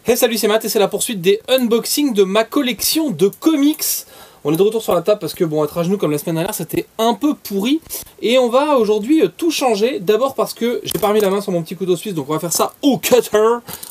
Hey salut, c'est Matt et c'est la poursuite des unboxings de ma collection de comics. On est de retour sur la table parce que bon, être à genoux comme la semaine dernière c'était un peu pourri. Et on va aujourd'hui tout changer. D'abord parce que j'ai pas remis la main sur mon petit couteau suisse, donc on va faire ça au cutter.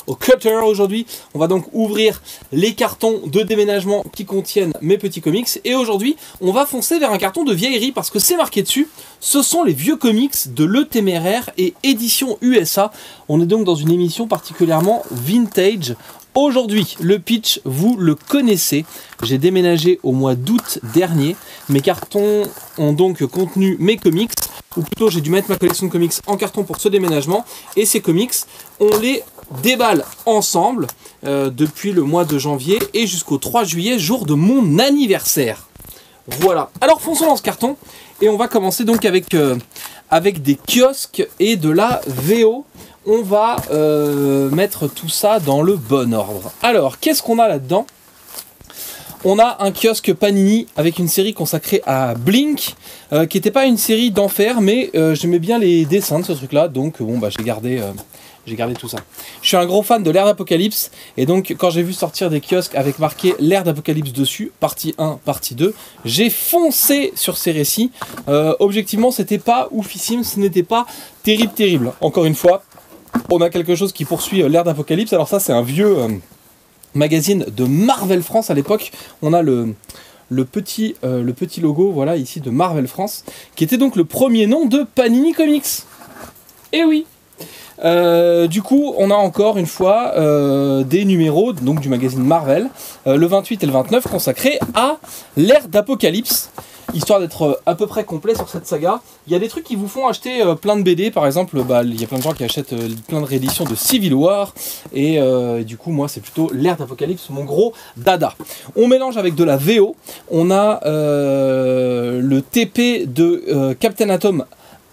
Au cutter aujourd'hui. On va donc ouvrir les cartons de déménagement qui contiennent mes petits comics. Et aujourd'hui, on va foncer vers un carton de vieillerie parce que c'est marqué dessus. Ce sont les vieux comics de Le Téméraire et édition USA. On est donc dans une émission particulièrement vintage. Aujourd'hui, le pitch, vous le connaissez. J'ai déménagé au mois d'août dernier. Mes cartons ont donc contenu mes comics, ou plutôt j'ai dû mettre ma collection de comics en carton pour ce déménagement. Et ces comics, on les déballe ensemble depuis le mois de janvier et jusqu'au 3 juillet, jour de mon anniversaire. Voilà. Alors fonçons dans ce carton et on va commencer donc avec des kiosques et de la VO. On va mettre tout ça dans le bon ordre. Alors, qu'est-ce qu'on a là-dedans? On a un kiosque Panini avec une série consacrée à Blink, qui n'était pas une série d'enfer, mais j'aimais bien les dessins de ce truc-là, donc bon, bah, j'ai gardé tout ça. Je suis un gros fan de l'ère d'Apocalypse, et donc quand j'ai vu sortir des kiosques avec marqué l'ère d'Apocalypse dessus, partie 1, partie 2, j'ai foncé sur ces récits. Objectivement, c'était pas oufissime, ce n'était pas terrible. Encore une fois, on a quelque chose qui poursuit l'ère d'Apocalypse. Alors ça, c'est un vieux magazine de Marvel France à l'époque. On a le petit logo, voilà, ici de Marvel France, qui était donc le premier nom de Panini Comics. Et oui. Du coup, on a encore une fois des numéros donc, du magazine Marvel, le 28 et le 29, consacrés à l'ère d'Apocalypse. Histoire d'être à peu près complet sur cette saga. Il y a des trucs qui vous font acheter plein de BD. Par exemple, il y a plein de gens qui achètent plein de rééditions de Civil War. Et du coup, moi, c'est plutôt l'ère d'Apocalypse, mon gros dada. On mélange avec de la VO. On a le TP de Captain Atom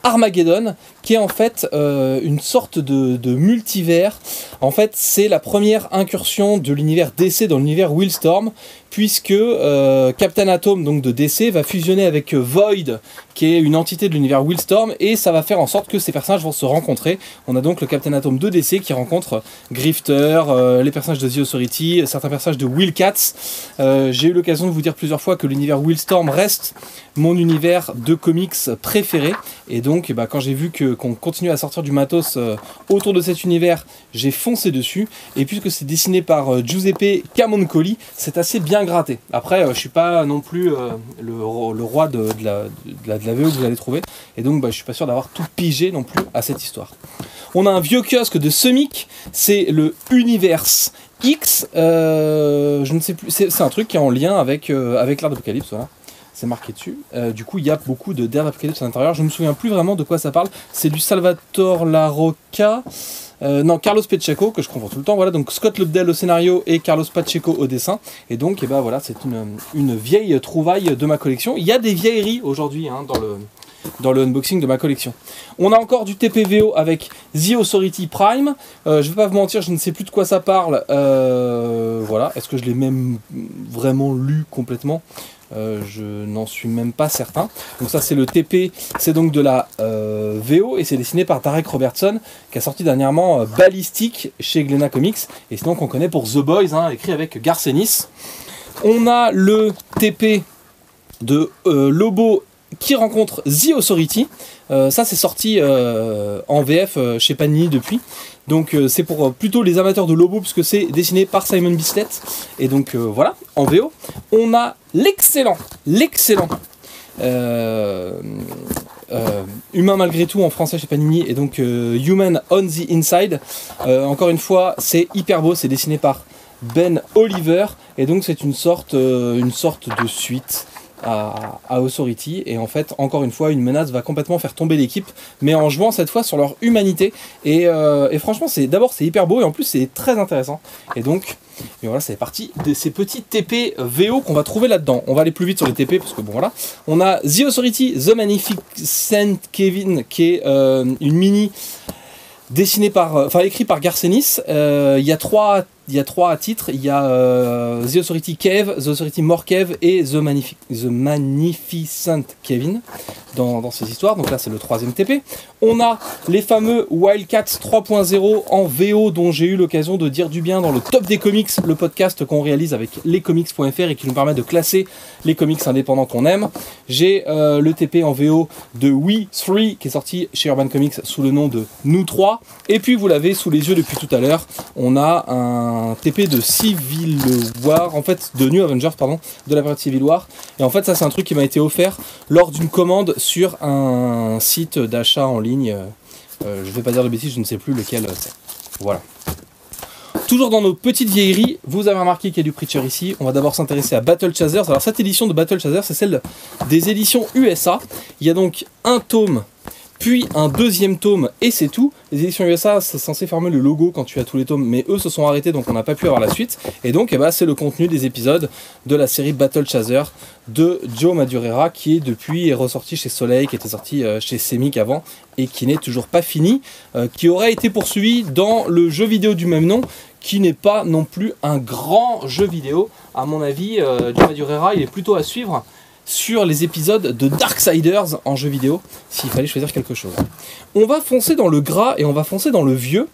Armageddon, qui est en fait une sorte de multivers. En fait, c'est la première incursion de l'univers DC dans l'univers Wildstorm, puisque Captain Atom donc de DC va fusionner avec Void, qui est une entité de l'univers Wildstorm, et ça va faire en sorte que ces personnages vont se rencontrer. On a donc le Captain Atom de DC qui rencontre Grifter, les personnages de The Authority, certains personnages de Wildcats. J'ai eu l'occasion de vous dire plusieurs fois que l'univers Wildstorm reste mon univers de comics préféré, et donc bah, quand j'ai vu qu'on continue à sortir du matos autour de cet univers, j'ai foncé dessus, et puisque c'est dessiné par Giuseppe Camuncoli, c'est assez bien gratté. Après, je suis pas non plus le roi de la VO que vous allez trouver, et donc bah, je suis pas sûr d'avoir tout pigé non plus à cette histoire. On a un vieux kiosque de Semic, c'est le Universe X, je ne sais plus, c'est un truc qui est en lien avec l'ère d'Apocalypse, voilà. C'est marqué dessus. Du coup, il y a beaucoup d'ère d'Apocalypse à l'intérieur. Je ne me souviens plus vraiment de quoi ça parle. C'est du Salvatore Larocca. Non, Carlos Pacheco, que je confonds tout le temps. Voilà, donc Scott Lobdell au scénario et Carlos Pacheco au dessin. Et donc, ben voilà, c'est une vieille trouvaille de ma collection. Il y a des vieilleries aujourd'hui hein, dans le unboxing de ma collection. On a encore du TPVO avec The Authority Prime. Je ne vais pas vous mentir, je ne sais plus de quoi ça parle. Voilà, est-ce que je l'ai même vraiment lu complètement? Je n'en suis même pas certain. Donc ça c'est le TP, c'est donc de la VO et c'est dessiné par Tarek Robertson qui a sorti dernièrement Ballistic chez Glénat Comics, et sinon qu'on connaît pour The Boys, hein, écrit avec Garth Ennis. On a le TP de Lobo qui rencontre The Authority. Ça c'est sorti en VF chez Panini depuis. Donc c'est pour plutôt les amateurs de Lobo puisque c'est dessiné par Simon Bislett. Et donc voilà, en VO. On a l'excellent Humain malgré tout en français chez Panini, et donc Human on the Inside. Encore une fois, c'est hyper beau, c'est dessiné par Ben Oliver. Et donc c'est une sorte de suite à Authority, et en fait encore une fois une menace va complètement faire tomber l'équipe, mais en jouant cette fois sur leur humanité, et franchement c'est hyper beau, et en plus c'est très intéressant, et donc et voilà, c'est parti de ces petits TP VO qu'on va trouver là-dedans. On va aller plus vite sur les TP parce que bon voilà, on a The Authority, The Magnificent Kevin, qui est une mini dessinée écrit par Garth Ennis. Il y a 3 y a 3 titres, il y a The Authority Cave, The Authority More Cave et The Magnificent Kevin dans ces histoires, donc là c'est le 3e TP. On a les fameux Wildcats 3.0 en VO dont j'ai eu l'occasion de dire du bien dans le Top des Comics, le podcast qu'on réalise avec lescomics.fr et qui nous permet de classer les comics indépendants qu'on aime. J'ai le TP en VO de We 3 qui est sorti chez Urban Comics sous le nom de Nous 3, et puis vous l'avez sous les yeux depuis tout à l'heure, on a un TP de Civil War, en fait de New Avengers pardon, de la période Civil War, et en fait ça c'est un truc qui m'a été offert lors d'une commande sur un site d'achat en ligne, je vais pas dire de bêtises, je ne sais plus lequel c'est. Voilà. Toujours dans nos petites vieilleries, vous avez remarqué qu'il y a du Preacher ici. On va d'abord s'intéresser à Battle Chasers. Alors cette édition de Battle Chasers, c'est celle des éditions USA. Il y a donc un tome, puis un 2e tome, et c'est tout. Les éditions USA, c'est censé fermer le logo quand tu as tous les tomes, mais eux se sont arrêtés, donc on n'a pas pu avoir la suite. Et donc c'est le contenu des épisodes de la série Battle Chaser de Joe Madureira, qui est ressorti chez Soleil, qui était sorti chez Semic avant, et qui n'est toujours pas fini, qui aurait été poursuivi dans le jeu vidéo du même nom, qui n'est pas non plus un grand jeu vidéo. À mon avis, Joe Madureira, il est plutôt à suivre sur les épisodes de Darksiders en jeu vidéo, s'il fallait choisir quelque chose. On va foncer dans le gras et on va foncer dans le vieux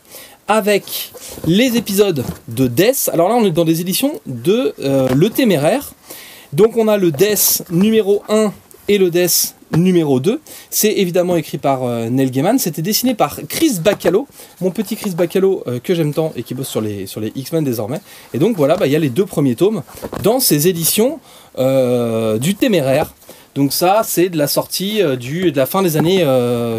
avec les épisodes de Death. Alors là, on est dans des éditions de Le Téméraire. Donc on a le Death numéro 1 et le Death numéro 2. C'est évidemment écrit par Neil Gaiman. C'était dessiné par Chris Bacalo, mon petit Chris Bacalo que j'aime tant et qui bosse sur les X-Men désormais. Et donc voilà, il y a les 2 premiers tomes dans ces éditions du Téméraire. Donc ça, c'est de la sortie de la fin des années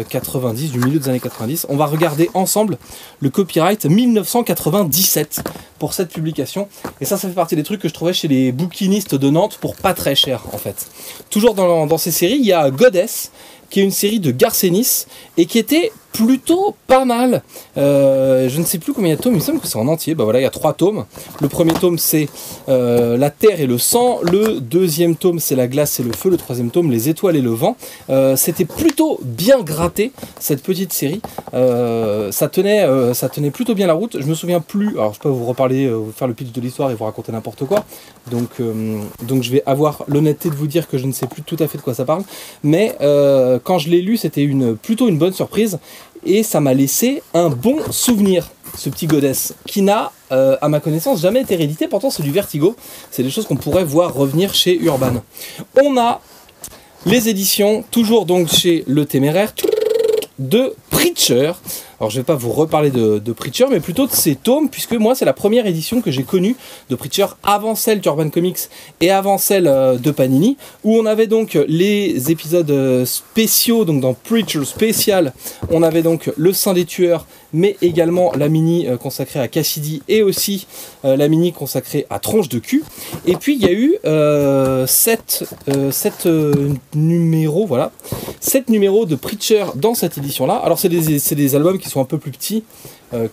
90, du milieu des années 90. On va regarder ensemble le copyright 1997 pour cette publication. Et ça fait partie des trucs que je trouvais chez les bouquinistes de Nantes pour pas très cher en fait. Toujours dans ces séries, il y a Goddess, qui est une série de Garcenis et qui était plutôt pas mal. Je ne sais plus combien il y a de tomes, il me semble que c'est en entier. Bah voilà, il y a 3 tomes. Le premier tome c'est la terre et le sang. Le deuxième tome c'est la glace et le feu. Le troisième tome les étoiles et le vent. C'était plutôt bien gratté cette petite série. Ça tenait plutôt bien la route. Je me souviens plus. Alors je peux vous reparler, vous faire le pitch de l'histoire et vous raconter n'importe quoi. Donc je vais avoir l'honnêteté de vous dire que je ne sais plus tout à fait de quoi ça parle. Mais quand je l'ai lu, c'était plutôt une bonne surprise. Et ça m'a laissé un bon souvenir, ce petit Goddess, qui n'a, à ma connaissance, jamais été réédité. Pourtant, c'est du Vertigo. C'est des choses qu'on pourrait voir revenir chez Urban. On a les éditions, toujours donc chez Le Téméraire, de Preacher. Alors je ne vais pas vous reparler de Preacher, mais plutôt de ses tomes, puisque moi c'est la première édition que j'ai connue de Preacher avant celle d'Urban Comics et avant celle de Panini, où on avait donc les épisodes spéciaux, donc dans Preacher Spécial, on avait donc Le Saint des Tueurs, mais également la mini consacrée à Cassidy et aussi la mini consacrée à Tronche de Cul. Et puis il y a eu 7 numéros, voilà, 7 numéros de Preacher dans cette édition-là. Alors c'est des albums qui sont un peu plus petits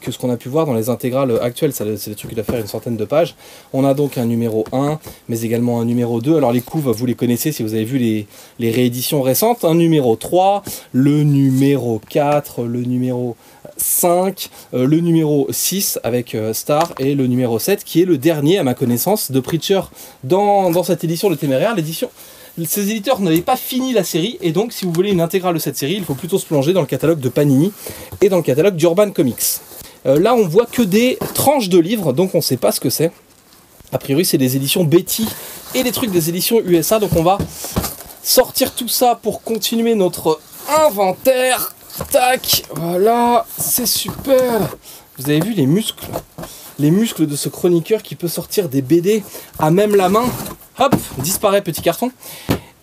que ce qu'on a pu voir dans les intégrales actuelles. C'est des trucs qui doivent faire une centaine de pages. On a donc un numéro 1, mais également un numéro 2. Alors les couves, vous les connaissez si vous avez vu les rééditions récentes. Un numéro 3, le numéro 4, le numéro 5, le numéro 6 avec Star et le numéro 7 qui est le dernier à ma connaissance de Preacher dans cette édition de Téméraire. Ces éditeurs n'avaient pas fini la série et donc si vous voulez une intégrale de cette série, il faut plutôt se plonger dans le catalogue de Panini et dans le catalogue d'Urban Comics. Là on voit que des tranches de livres, donc on ne sait pas ce que c'est. A priori c'est des éditions Betty et des trucs des éditions USA, donc on va sortir tout ça pour continuer notre inventaire. Tac, voilà, c'est super. Vous avez vu les muscles de ce chroniqueur qui peut sortir des BD à même la main. Hop, disparaît petit carton.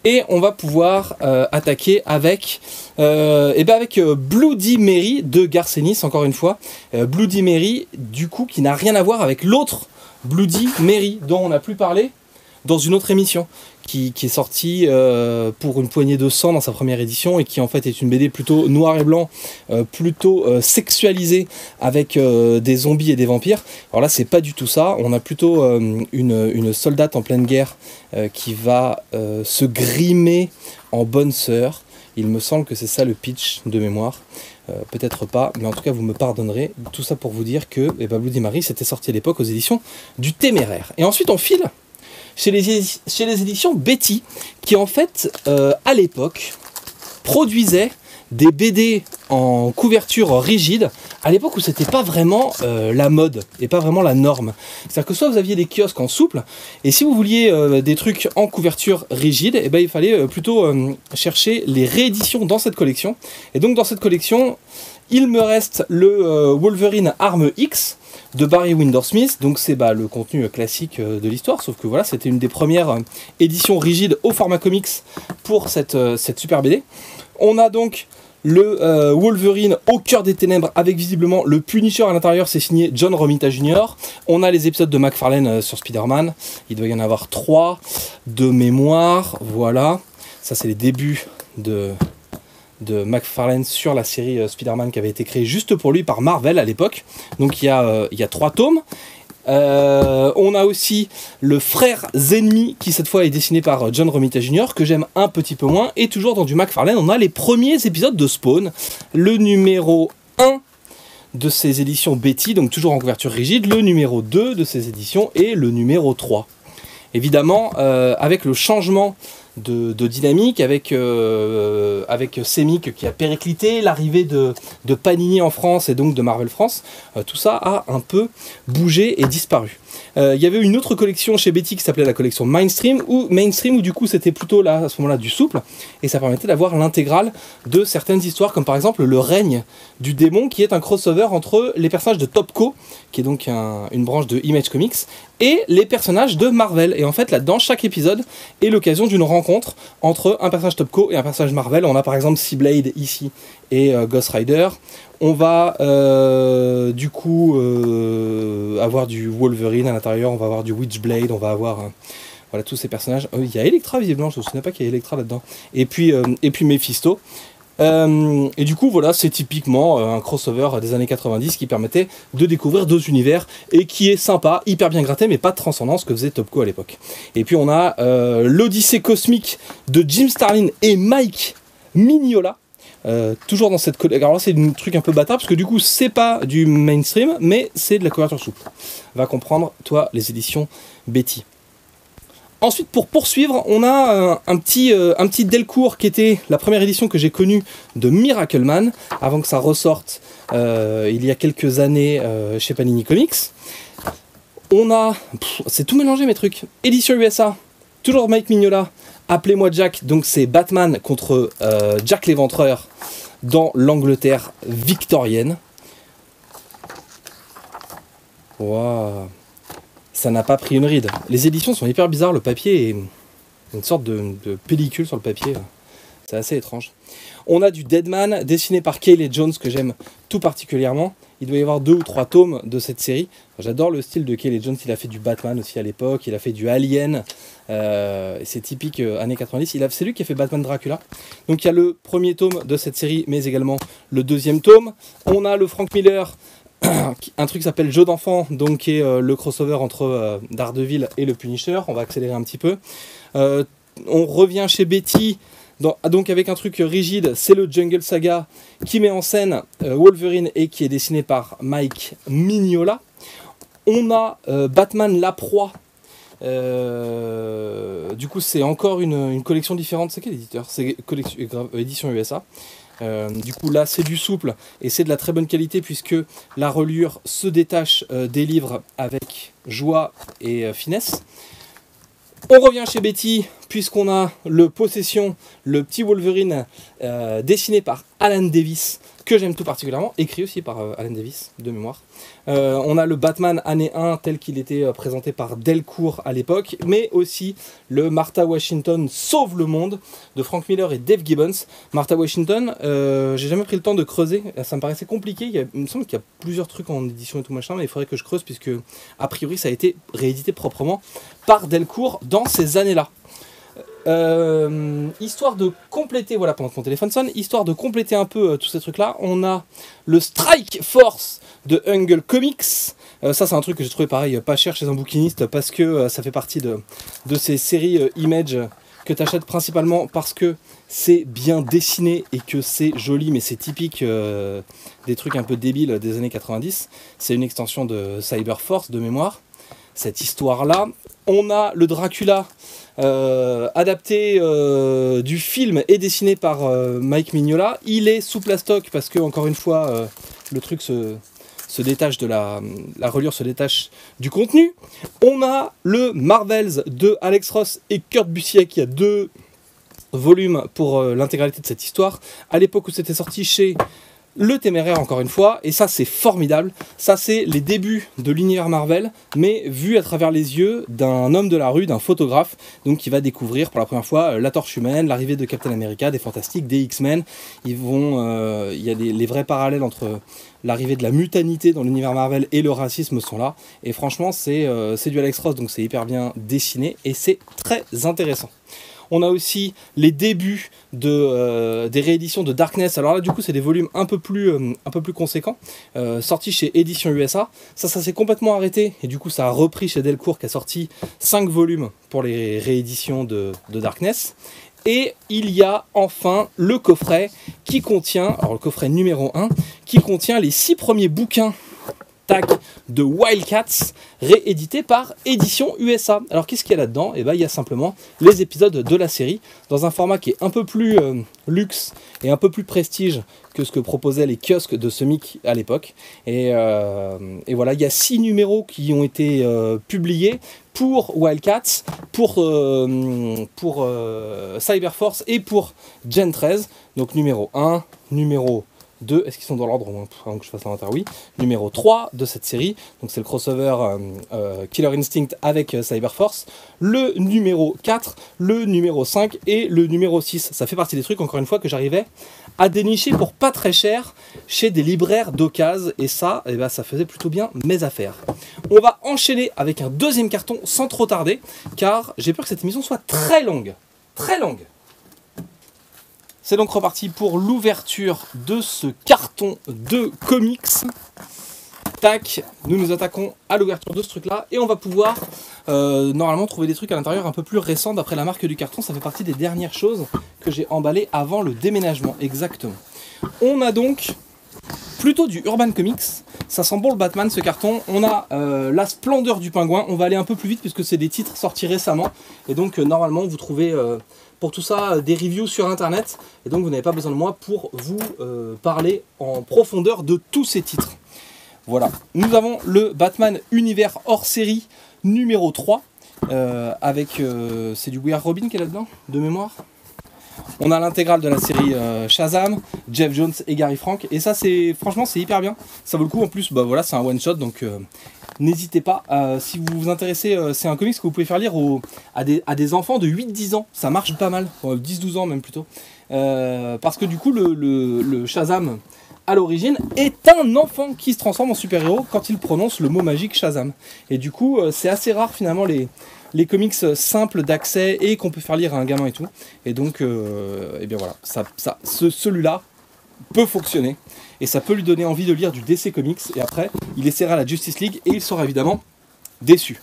Et on va pouvoir attaquer avec Bloody Mary de Garcenis, encore une fois. Bloody Mary, du coup, qui n'a rien à voir avec l'autre Bloody Mary, dont on n'a plus parlé dans une autre émission, qui est sortie pour une poignée de sang dans sa première édition, et qui en fait est une BD plutôt noir et blanc, plutôt sexualisée, avec des zombies et des vampires. Alors là, c'est pas du tout ça. On a plutôt une soldate en pleine guerre qui va se grimer en bonne sœur, Il me semble que c'est ça le pitch de mémoire. Peut-être pas, mais en tout cas vous me pardonnerez. Tout ça pour vous dire que Bloody Mary c'était sorti à l'époque aux éditions du Téméraire. Et ensuite on file chez les éditions Betty, qui en fait à l'époque produisaient des BD en couverture rigide, à l'époque où c'était pas vraiment la mode et pas vraiment la norme. C'est-à-dire que soit vous aviez des kiosques en souple, et si vous vouliez des trucs en couverture rigide, et ben il fallait plutôt chercher les rééditions dans cette collection. Et donc dans cette collection, il me reste le Wolverine Arme X de Barry Windsor-Smith, donc c'est le contenu classique de l'histoire, sauf que voilà, c'était une des premières éditions rigides au format comics pour cette super BD. On a donc le Wolverine au cœur des ténèbres avec visiblement le Punisher à l'intérieur, c'est signé John Romita Jr. On a les épisodes de McFarlane sur Spider-Man, il doit y en avoir 3 de mémoire, voilà. Ça c'est les débuts de McFarlane sur la série Spider-Man qui avait été créée juste pour lui par Marvel à l'époque. Donc il y a 3 tomes. On a aussi le Frère Ennemi qui cette fois est dessiné par John Romita Jr. que j'aime un petit peu moins, et toujours dans du McFarlane on a les premiers épisodes de Spawn, le numéro 1 de ces éditions Betty, donc toujours en couverture rigide, le numéro 2 de ces éditions et le numéro 3. Évidemment avec le changement de dynamique, avec Semic qui a périclité, l'arrivée de Panini en France et donc de Marvel France, tout ça a un peu bougé et disparu. Il y avait une autre collection chez Betty qui s'appelait la collection Mainstream, où du coup c'était plutôt là, à ce moment-là du souple, et ça permettait d'avoir l'intégrale de certaines histoires, comme par exemple le règne du démon, qui est un crossover entre les personnages de Topco, qui est donc une branche de Image Comics, et les personnages de Marvel. Et en fait là-dedans, chaque épisode est l'occasion d'une rencontre entre un personnage Topco et un personnage Marvel. On a par exemple Seablade ici et Ghost Rider. On va du coup avoir du Wolverine à l'intérieur, on va avoir du Witchblade, on va avoir voilà, tous ces personnages. Il y a Elektra visiblement, je ne me souviens pas qu'il y a Elektra là-dedans. Et puis Mephisto. Et du coup voilà, c'est typiquement un crossover des années 90 qui permettait de découvrir 2 univers et qui est sympa, hyper bien gratté, mais pas de transcendance que faisait Topco à l'époque. Et puis on a l'Odyssée cosmique de Jim Starlin et Mike Mignola. Toujours dans cette collection. Alors là c'est un truc un peu bâtard parce que du coup c'est pas du mainstream mais c'est de la couverture souple. Va comprendre toi les éditions Betty. Ensuite pour poursuivre on a un petit Delcourt qui était la première édition que j'ai connue de Miracleman avant que ça ressorte il y a quelques années chez Panini Comics. On a, c'est tout mélangé mes trucs, édition USA, toujours Mike Mignola. Appelez-moi Jack, donc c'est Batman contre Jack l'Éventreur dans l'Angleterre victorienne. Waouh, ça n'a pas pris une ride. Les éditions sont hyper bizarres, le papier est une sorte de pellicule sur le papier. C'est assez étrange. On a du Deadman dessiné par Cale Jones que j'aime tout particulièrement. Il doit y avoir 2 ou 3 tomes de cette série. J'adore le style de Cale Jones, il a fait du Batman aussi à l'époque, il a fait du Alien, c'est typique années 90, c'est lui qui a fait Batman Dracula. Donc il y a le premier tome de cette série, mais également le 2e tome. On a le Frank Miller, un truc qui s'appelle Jeu d'enfant, donc qui est le crossover entre Daredevil et le Punisher. On va accélérer un petit peu. On revient chez Betty. Donc avec un truc rigide, c'est le Jungle Saga qui met en scène Wolverine et qui est dessiné par Mike Mignola. On a Batman la proie. Du coup c'est encore une collection différente. C'est quel éditeur? C'est édition USA. Du coup là c'est du souple et c'est de la très bonne qualité puisque la reliure se détache des livres avec joie et finesse. On revient chez Betty puisqu'on a le Possession, le petit Wolverine dessiné par Alan Davis, que j'aime tout particulièrement, écrit aussi par Alan Davis, de mémoire. On a le Batman année 1 tel qu'il était présenté par Delcourt à l'époque, mais aussi le Martha Washington sauve le monde de Frank Miller et Dave Gibbons. Martha Washington, j'ai jamais pris le temps de creuser, ça me paraissait compliqué, il me semble qu'il y a plusieurs trucs en édition et tout machin, mais il faudrait que je creuse puisque a priori ça a été réédité proprement par Delcourt dans ces années-là. Histoire de compléter, voilà, pendant que mon téléphone sonne, histoire de compléter un peu tous ces trucs là, on a le Strike Force de Ungle Comics. Ça c'est un truc que j'ai trouvé pareil pas cher chez un bouquiniste parce que ça fait partie de ces séries Image que tu achètes principalement parce que c'est bien dessiné et que c'est joli, mais c'est typique des trucs un peu débiles des années 90. C'est une extension de Cyberforce de mémoire. Cette histoire-là, on a le Dracula adapté du film et dessiné par Mike Mignola. Il est sous plastoc parce que, encore une fois, le truc se détache de la reliure se détache du contenu. On a le Marvels de Alex Ross et Kurt Busiek. Il y a 2 volumes pour l'intégralité de cette histoire. À l'époque où c'était sorti chez Le Téméraire, encore une fois, et ça c'est formidable. Ça c'est les débuts de l'univers Marvel, mais vu à travers les yeux d'un homme de la rue, d'un photographe, donc qui va découvrir pour la première fois la Torche Humaine, l'arrivée de Captain America, des Fantastiques, des X-Men. Il y a les vrais parallèles entre l'arrivée de la mutanité dans l'univers Marvel et le racisme sont là. Et franchement c'est du Alex Ross, donc c'est hyper bien dessiné et c'est très intéressant. On a aussi les débuts des rééditions de Darkness. Alors là, du coup, c'est des volumes un peu plus conséquents, sortis chez Édition USA. Ça s'est complètement arrêté. Et du coup, ça a repris chez Delcourt, qui a sorti 5 volumes pour les rééditions de Darkness. Et il y a enfin le coffret qui contient, alors le coffret numéro 1, qui contient les 6 premiers bouquins de Wildcats, réédité par Édition USA. Alors qu'est-ce qu'il y a là-dedans? Et ben, il y a simplement les épisodes de la série dans un format qui est un peu plus luxe et un peu plus prestige que ce que proposaient les kiosques de Semic à l'époque. Et voilà, il y a 6 numéros qui ont été publiés pour Wildcats, pour Cyberforce et pour Gen 13. Donc numéro 1, numéro 2, est-ce qu'ils sont dans l'ordre avant que je fasse l'inventaire? Oui. Numéro 3 de cette série, donc c'est le crossover Killer Instinct avec Cyberforce. Le numéro 4, le numéro 5 et le numéro 6. Ça fait partie des trucs, encore une fois, que j'arrivais à dénicher pour pas très cher chez des libraires d'occasion. Et ça, eh ben, ça faisait plutôt bien mes affaires. On va enchaîner avec un deuxième carton sans trop tarder, car j'ai peur que cette émission soit très longue. Très longue. C'est donc reparti pour l'ouverture de ce carton de comics. Tac, nous nous attaquons à l'ouverture de ce truc-là et on va pouvoir normalement trouver des trucs à l'intérieur un peu plus récents d'après la marque du carton. Ça fait partie des dernières choses que j'ai emballées avant le déménagement, exactement. On a donc plutôt du Urban Comics. Ça sent bon le Batman, ce carton. On a la splendeur du pingouin. On va aller un peu plus vite puisque c'est des titres sortis récemment. Et donc normalement vous trouvez pour tout ça des reviews sur internet. Et donc vous n'avez pas besoin de moi pour vous parler en profondeur de tous ces titres. Voilà. Nous avons le Batman Univers hors série numéro 3. Avec c'est du We Are Robin qui est là-dedans, de mémoire. On a l'intégrale de la série Shazam, Jeff Jones et Gary Frank. Et ça, franchement, c'est hyper bien. Ça vaut le coup. En plus, bah voilà, c'est un one-shot. Donc, n'hésitez pas. Si vous vous intéressez, c'est un comics que vous pouvez faire lire à des enfants de 8-10 ans. Ça marche pas mal. 10-12 ans même plutôt. Parce que du coup, le Shazam, à l'origine, est un enfant qui se transforme en super-héros quand il prononce le mot magique Shazam. Et du coup, c'est assez rare finalement les comics simples d'accès et qu'on peut faire lire à un gamin et tout. Et donc, et bien voilà, celui-là peut fonctionner. Et ça peut lui donner envie de lire du DC Comics. Et après, il essaiera la Justice League et il sera évidemment déçu.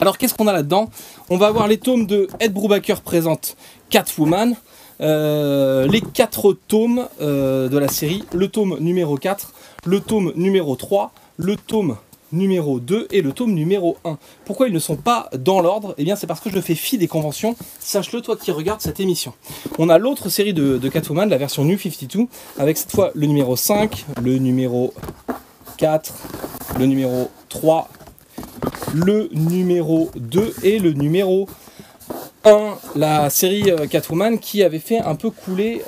Alors, qu'est-ce qu'on a là-dedans? On va avoir les tomes de Ed Brubaker présente Catwoman. Les 4 tomes de la série. Le tome numéro 4, le tome numéro 3, le tome numéro 2 et le tome numéro 1. Pourquoi ils ne sont pas dans l'ordre? Eh bien c'est parce que je fais fi des conventions, sache-le toi qui regardes cette émission. On a l'autre série de Catwoman, la version New 52, avec cette fois le numéro 5, le numéro 4, le numéro 3, le numéro 2 et le numéro 1. La série Catwoman qui avait fait un peu couler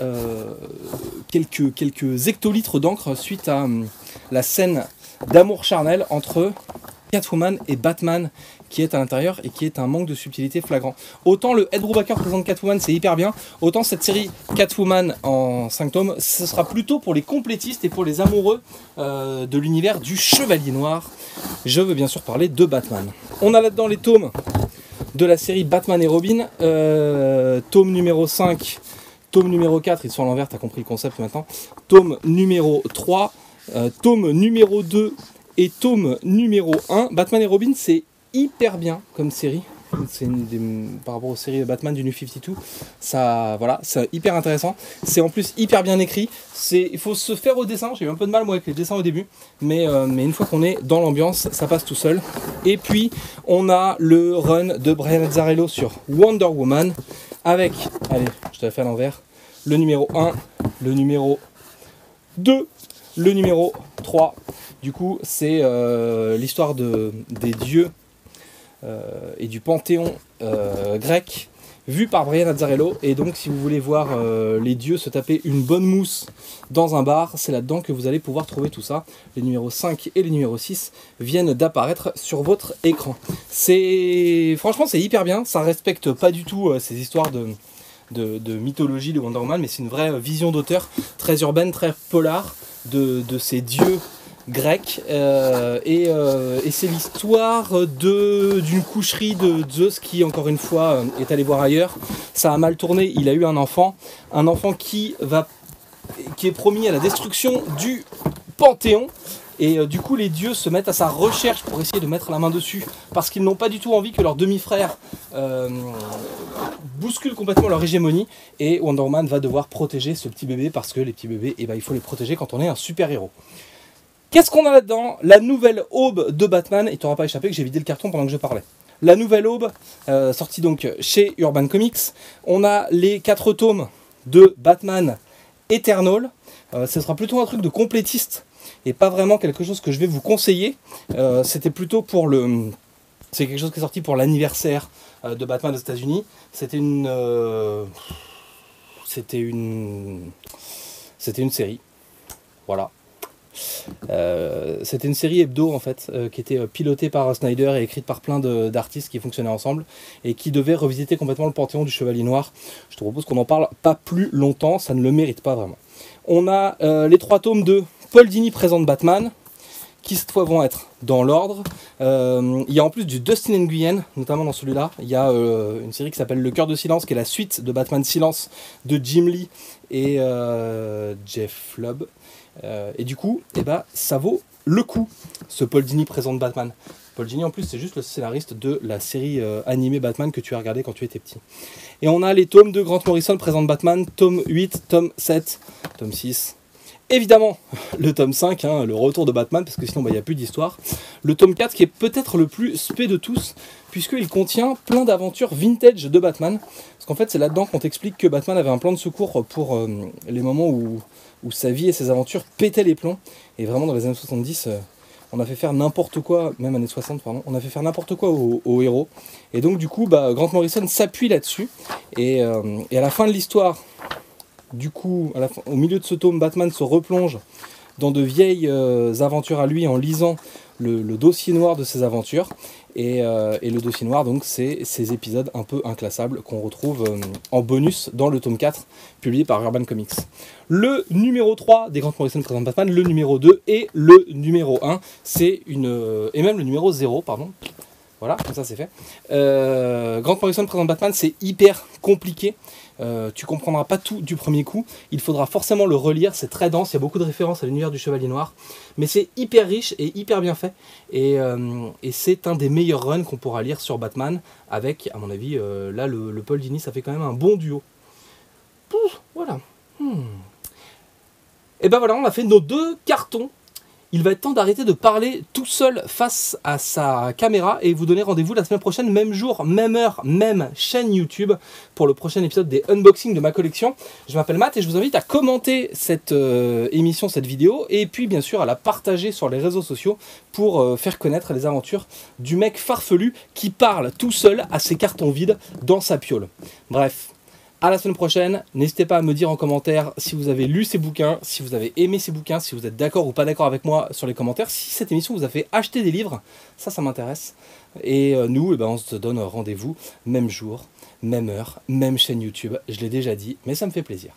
quelques hectolitres d'encre suite à la scène d'amour charnel entre Catwoman et Batman qui est à l'intérieur et qui est un manque de subtilité flagrant. Autant le Ed Brubaker présente Catwoman, c'est hyper bien, autant cette série Catwoman en 5 tomes, ce sera plutôt pour les complétistes et pour les amoureux de l'univers du Chevalier Noir. Je veux bien sûr parler de Batman. On a là-dedans les tomes de la série Batman et Robin, tome numéro 5, tome numéro 4, ils sont à l'envers, t'as compris le concept maintenant, tome numéro 3, tome numéro 2 et tome numéro 1. Batman et Robin, c'est hyper bien comme série. par rapport aux séries Batman du New 52. Ça, voilà, c'est hyper intéressant. C'est en plus hyper bien écrit. Il faut se faire au dessin. J'ai eu un peu de mal moi avec les dessins au début, mais une fois qu'on est dans l'ambiance, ça passe tout seul. Et puis on a le run de Brian Azzarello sur Wonder Woman avec, allez, je te la fais à l'envers, le numéro 1, le numéro 2, le numéro 3. Du coup, c'est l'histoire des dieux et du panthéon grec vu par Brian Azzarello. Et donc, si vous voulez voir les dieux se taper une bonne mousse dans un bar, c'est là-dedans que vous allez pouvoir trouver tout ça. Les numéros 5 et les numéros 6 viennent d'apparaître sur votre écran. Franchement, c'est hyper bien. Ça respecte pas du tout ces histoires de mythologie de Wonder Woman, mais c'est une vraie vision d'auteur très urbaine, très polar de ces dieux grecs, et c'est l'histoire d'une coucherie de Zeus qui, encore une fois, est allé voir ailleurs. Ça a mal tourné, il a eu un enfant qui est promis à la destruction du Panthéon. Et du coup, les dieux se mettent à sa recherche pour essayer de mettre la main dessus, parce qu'ils n'ont pas du tout envie que leur demi-frère bouscule complètement leur hégémonie. Et Wonder Woman va devoir protéger ce petit bébé, parce que les petits bébés, il faut les protéger quand on est un super-héros. Qu'est-ce qu'on a là-dedans? La nouvelle aube de Batman. Il t'aura pas échappé que j'ai vidé le carton pendant que je parlais. La nouvelle aube, sortie donc chez Urban Comics. On a les 4 tomes de Batman Eternal. Ce sera plutôt un truc de complétiste et pas vraiment quelque chose que je vais vous conseiller. C'était plutôt pour c'est quelque chose qui est sorti pour l'anniversaire de Batman aux États-Unis. C'était une série. Voilà. C'était une série hebdo en fait, qui était pilotée par Snyder et écrite par plein d'artistes qui fonctionnaient ensemble et qui devait revisiter complètement le panthéon du Chevalier Noir. Je te propose qu'on n'en parle pas plus longtemps, ça ne le mérite pas vraiment. On a les 3 tomes de Paul Dini présente Batman, qui cette fois vont être dans l'ordre. Il y a en plus du Dustin Nguyen, notamment dans celui-là. Il y a une série qui s'appelle Le Cœur de Silence, qui est la suite de Batman Silence de Jim Lee et Jeff Lubb. Et du coup, ça vaut le coup, ce Paul Dini présente Batman. Paul Dini, en plus, c'est juste le scénariste de la série animée Batman que tu as regardé quand tu étais petit. Et on a les tomes de Grant Morrison présente Batman, tome 8, tome 7, tome 6. Évidemment, le tome 5, le retour de Batman, parce que sinon il n'y a plus d'histoire. Le tome 4 qui est peut-être le plus spé de tous, puisqu'il contient plein d'aventures vintage de Batman. Parce qu'en fait, c'est là-dedans qu'on t'explique que Batman avait un plan de secours pour les moments où sa vie et ses aventures pétaient les plombs. Et vraiment, dans les années 70, on a fait faire n'importe quoi, même années 60, pardon, on a fait faire n'importe quoi aux héros. Et donc, du coup, Grant Morrison s'appuie là-dessus. Et à la fin de l'histoire, du coup, au milieu de ce tome, Batman se replonge dans de vieilles aventures à lui en lisant le dossier noir de ses aventures. Et le dossier noir, donc, c'est ces épisodes un peu inclassables qu'on retrouve en bonus dans le tome 4, publié par Urban Comics. Le numéro 3 des Grant Morrison présente Batman, le numéro 2 et le numéro 1, et même le numéro 0, pardon. Voilà, comme ça c'est fait. Grant Morrison présente Batman, c'est hyper compliqué. Tu comprendras pas tout du premier coup. Il faudra forcément le relire, c'est très dense, il y a beaucoup de références à l'univers du Chevalier Noir. Mais c'est hyper riche et hyper bien fait. Et c'est un des meilleurs runs qu'on pourra lire sur Batman. Avec, à mon avis, là le Paul Dini, ça fait quand même un bon duo. Pouf, voilà. Et ben voilà, on a fait nos 2 cartons. Il va être temps d'arrêter de parler tout seul face à sa caméra et vous donner rendez-vous la semaine prochaine, même jour, même heure, même chaîne YouTube pour le prochain épisode des unboxings de ma collection. Je m'appelle Matt et je vous invite à commenter cette émission, cette vidéo, et puis bien sûr à la partager sur les réseaux sociaux pour faire connaître les aventures du mec farfelu qui parle tout seul à ses cartons vides dans sa piole. Bref. À la semaine prochaine, n'hésitez pas à me dire en commentaire si vous avez lu ces bouquins, si vous avez aimé ces bouquins, si vous êtes d'accord ou pas d'accord avec moi sur les commentaires, si cette émission vous a fait acheter des livres, ça m'intéresse. Et nous, on se donne rendez-vous, même jour, même heure, même chaîne YouTube, je l'ai déjà dit, mais ça me fait plaisir.